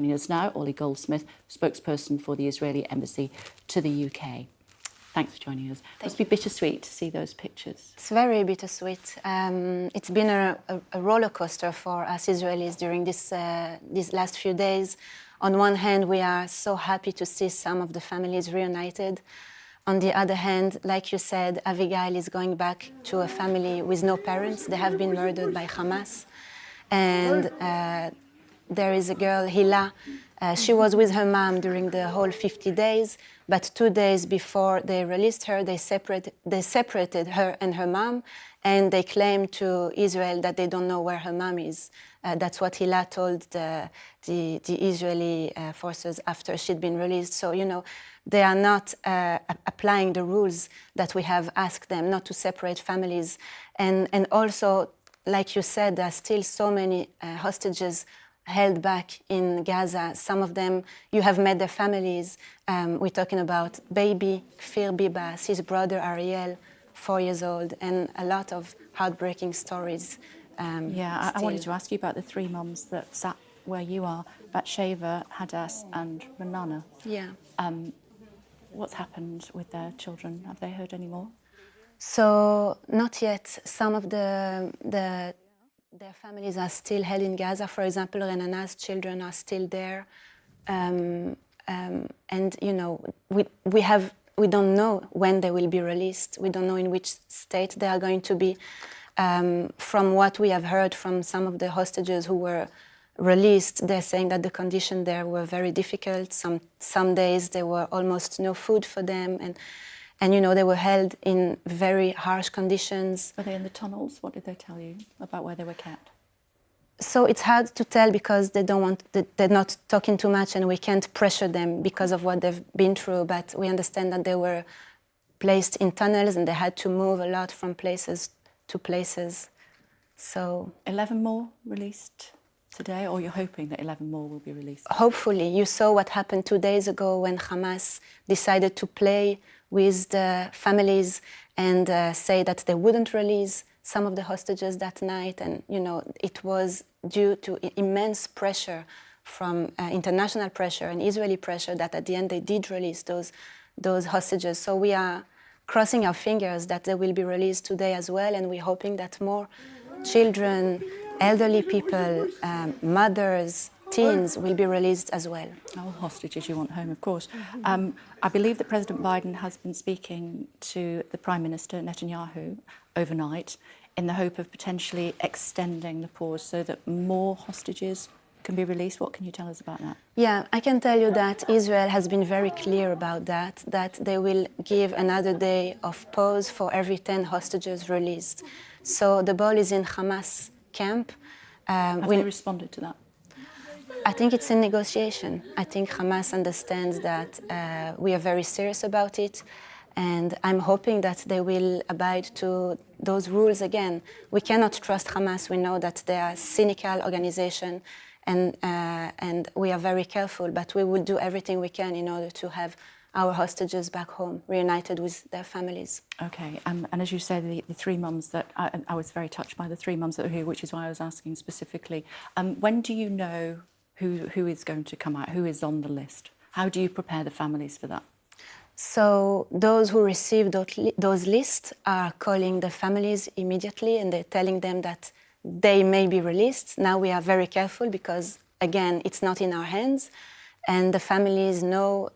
Joining us now, Orly Goldschmidt, spokesperson for the Israeli embassy to the UK. Thanks for joining us. It must be bittersweet to see those pictures. It's very bittersweet. It's been a roller coaster for us Israelis during these last few days. On one hand, we are so happy to see some of the families reunited. On the other hand, like you said, Abigail is going back to a family with no parents. They have been murdered by Hamas. And there is a girl, Hila. She was with her mom during the whole 50 days, but 2 days before they released her, they separated her and her mom, and they claimed to Israel that they don't know where her mom is. That's what Hila told the Israeli forces after she'd been released. So, you know, they are not applying the rules that we have asked them, not to separate families. And also, like you said, there are still so many hostages held back in Gaza. Some of them, you have met their families. We're talking about baby Kfir Bibas, his brother Ariel, 4 years old, and a lot of heartbreaking stories. I wanted to ask you about the three mums that sat where you are, Batsheva, Hadass and Renana. Yeah. What's happened with their children? Have they heard any more? So, not yet. Some of their families are still held in Gaza. For example, Renana's children are still there. And, you know, we don't know when they will be released. We don't know in which state they are going to be. From what we have heard from some of the hostages who were released, they're saying that the conditions there were very difficult. Some days there were almost no food for them. And, you know, they were held in very harsh conditions. Were they in the tunnels? What did they tell you about where they were kept? So it's hard to tell because they're not talking too much and we can't pressure them because of what they've been through. But we understand that they were placed in tunnels and they had to move a lot from places to places. So 11 more released today, or you're hoping that 11 more will be released? Hopefully. You saw what happened 2 days ago when Hamas decided to play with the families and say that they wouldn't release some of the hostages that night. And, you know, it was due to immense pressure from international pressure and Israeli pressure that at the end they did release those hostages. So we are crossing our fingers that they will be released today as well. And we're hoping that more children, elderly people, mothers, teens will be released as well. All hostages you want home, of course. I believe that President Biden has been speaking to the Prime Minister, Netanyahu, overnight in the hope of potentially extending the pause so that more hostages can be released. What can you tell us about that? Yeah, I can tell you that Israel has been very clear about that they will give another day of pause for every 10 hostages released. So the ball is in Hamas camp. Have they responded to that? I think it's in negotiation. I think Hamas understands that we are very serious about it, and I'm hoping that they will abide to those rules again. We cannot trust Hamas. We know that they are a cynical organization, and we are very careful, but we will do everything we can in order to have our hostages back home, reunited with their families. Okay, and as you said, the three mums that, I was very touched by the three mums that are here, which is why I was asking specifically. When do you know who is going to come out, who is on the list? How do you prepare the families for that? So those who receive those lists are calling the families immediately and they're telling them that they may be released. Now we are very careful because, again, it's not in our hands. And the families know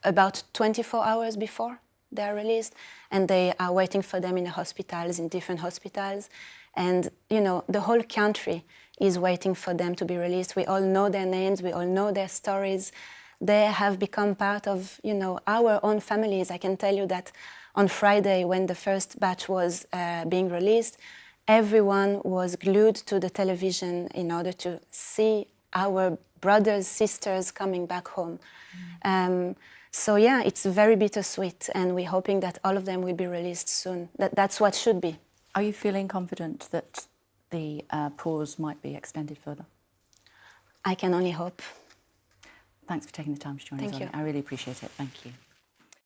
about 24 hours before they are released, and they are waiting for them in the hospitals, in different hospitals. And, you know, the whole country is waiting for them to be released. We all know their names, we all know their stories. They have become part of, you know, our own families. I can tell you that on Friday, when the first batch was being released, everyone was glued to the television in order to see our brothers, sisters coming back home. So yeah, it's very bittersweet, and we're hoping that all of them will be released soon. That's what should be. Are you feeling confident that the pause might be extended further? I can only hope. Thanks for taking the time to join us. Thank you. I really appreciate it. Thank you.